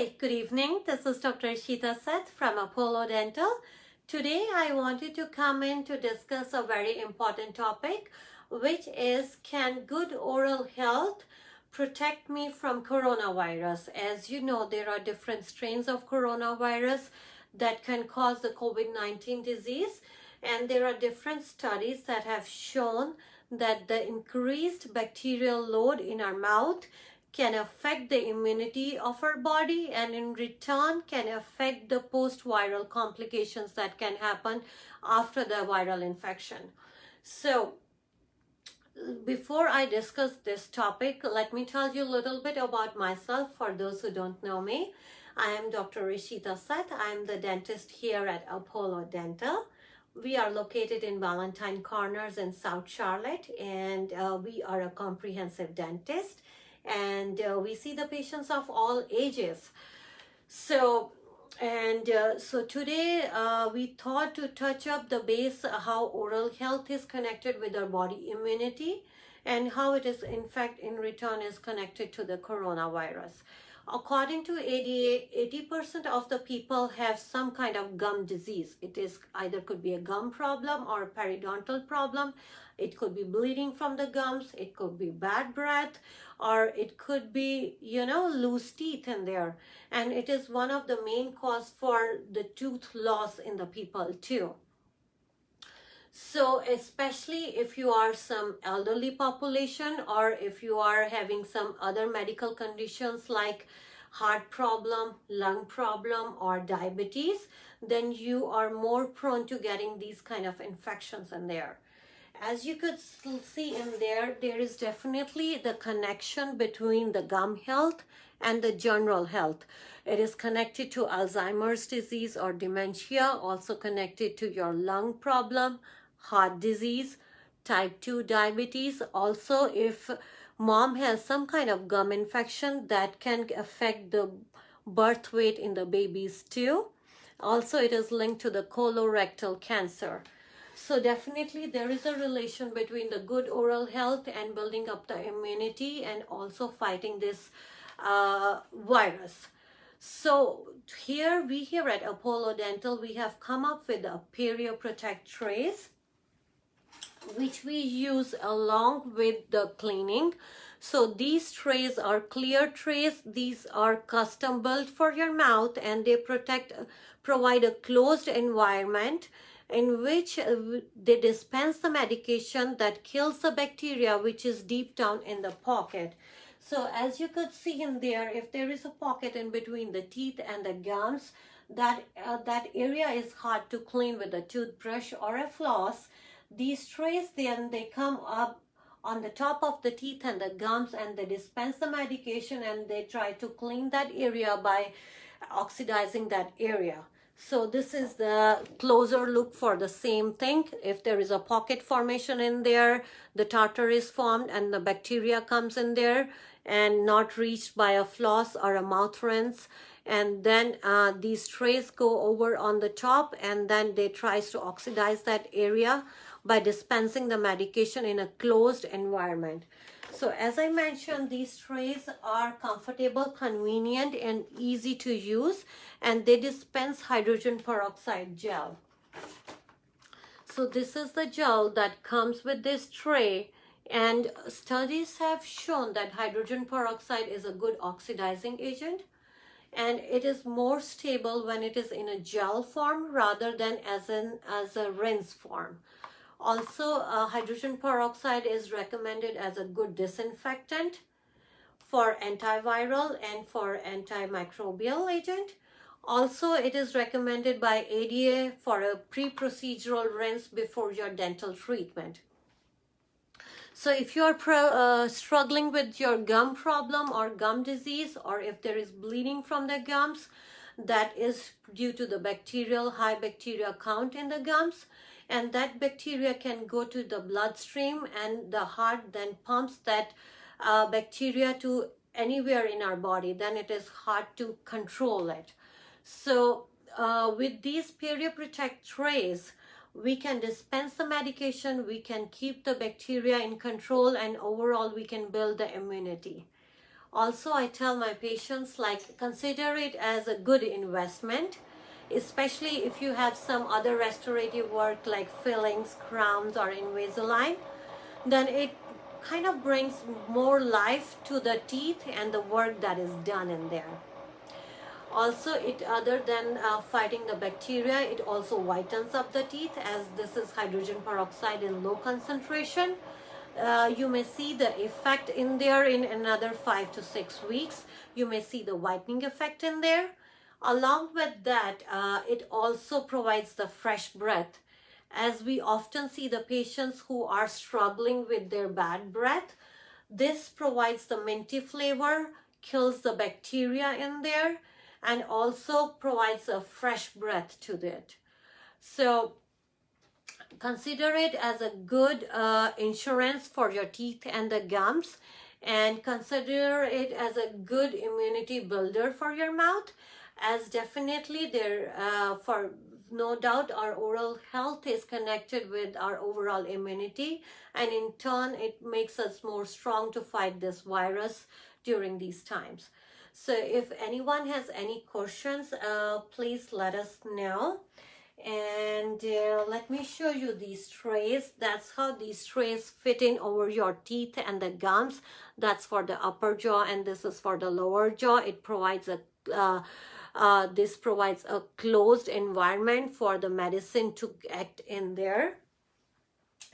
Hi, good evening. This is Dr. Ishita Seth from Apollo Dental. Today I wanted to come in to discuss a very important topic, which is, can good oral health protect me from coronavirus? As you know, there are different strains of coronavirus that can cause the COVID-19 disease, and there are different studies that have shown that the increased bacterial load in our mouth can affect the immunity of our body, and in return can affect the post-viral complications that can happen after the viral infection. So before I discuss this topic, let me tell you a little bit about myself for those who don't know me. I am Dr. Ishita Seth. I am the dentist here at Apollo Dental. We are located in Valentine Corners in South Charlotte, and we are a comprehensive dentist, and we see the patients of all ages. So today we thought to touch up the base how oral health is connected with our body immunity, and how it is in fact in return is connected to the coronavirus. According to ADA, 80% of the people have some kind of gum disease. It is either could be a gum problem or a periodontal problem. It could be bleeding from the gums. It could be bad breath, or it could be, loose teeth in there. And it is one of the main cause for the tooth loss in the people too. So especially if you are some elderly population, or if you are having some other medical conditions like heart problem, lung problem, or diabetes, then you are more prone to getting these kind of infections in there. As you could see in there, there is definitely the connection between the gum health and the general health. It is connected to Alzheimer's disease or dementia, also connected to your lung problem, heart disease, type 2 diabetes. Also, if mom has some kind of gum infection, that can affect the birth weight in the babies too. Also, it is linked to the colorectal cancer. So definitely there is a relation between the good oral health and building up the immunity, and also fighting this virus. So here at Apollo Dental, we have come up with a Perio Protect trays, which we use along with the cleaning. So these trays are clear trays. These are custom built for your mouth, and they provide a closed environment in which they dispense the medication that kills the bacteria which is deep down in the pocket. So as you could see in there, if there is a pocket in between the teeth and the gums, that area is hard to clean with a toothbrush or a floss. These trays, then they come up on the top of the teeth and the gums, and they dispense the medication, and they try to clean that area by oxidizing that area. So this is the closer look for the same thing. If there is a pocket formation in there, the tartar is formed and the bacteria comes in there and not reached by a floss or a mouth rinse. And then these trays go over on the top, and then they tries to oxidize that area by dispensing the medication in a closed environment. So as I mentioned, these trays are comfortable, convenient, and easy to use, and they dispense hydrogen peroxide gel. So this is the gel that comes with this tray, and studies have shown that hydrogen peroxide is a good oxidizing agent, and it is more stable when it is in a gel form rather than as a rinse form. Also, hydrogen peroxide is recommended as a good disinfectant for antiviral and for antimicrobial agent. Also, it is recommended by ADA for a pre-procedural rinse before your dental treatment. So if you are struggling with your gum problem or gum disease, or if there is bleeding from the gums, that is due to the high bacteria count in the gums, and that bacteria can go to the bloodstream, and the heart then pumps that bacteria to anywhere in our body. Then it is hard to control it. So with these Perio Protect trays, we can dispense the medication, we can keep the bacteria in control, and overall we can build the immunity. Also, I tell my patients, like, consider it as a good investment, especially if you have some other restorative work like fillings, crowns, or Invisalign. Then it kind of brings more life to the teeth and the work that is done in there. Also, it, other than fighting the bacteria, it also whitens up the teeth, as this is hydrogen peroxide in low concentration. You may see the effect in there in another 5 to 6 weeks. You may see the whitening effect in there. Along with that, it also provides the fresh breath, as we often see the patients who are struggling with their bad breath. This provides the minty flavor, kills the bacteria in there, and also provides a fresh breath to it. So consider it as a good insurance for your teeth and the gums, and consider it as a good immunity builder for your mouth, as definitely there for no doubt our oral health is connected with our overall immunity, and in turn it makes us more strong to fight this virus during these times. So if anyone has any questions, please let us know. And let me show you these trays. That's how these trays fit in over your teeth and the gums. That's for the upper jaw, and this is for the lower jaw. It provides a this provides a closed environment for the medicine to act in there.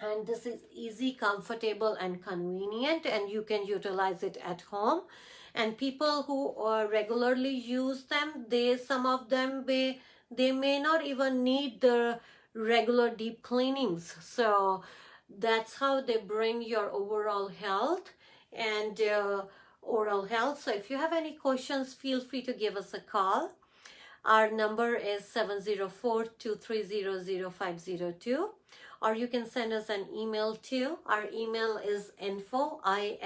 And this is easy, comfortable, and convenient, and you can utilize it at home. And people who regularly use them, some of them they may not even need the regular deep cleanings. So that's how they bring your overall health and oral health. So if you have any questions, feel free to give us a call. Our number is 704-230-0502, or you can send us an email too. Our email is info at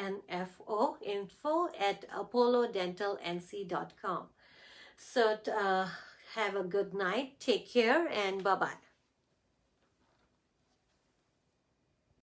apollodentalnc.com. So have a good night, take care, and bye-bye.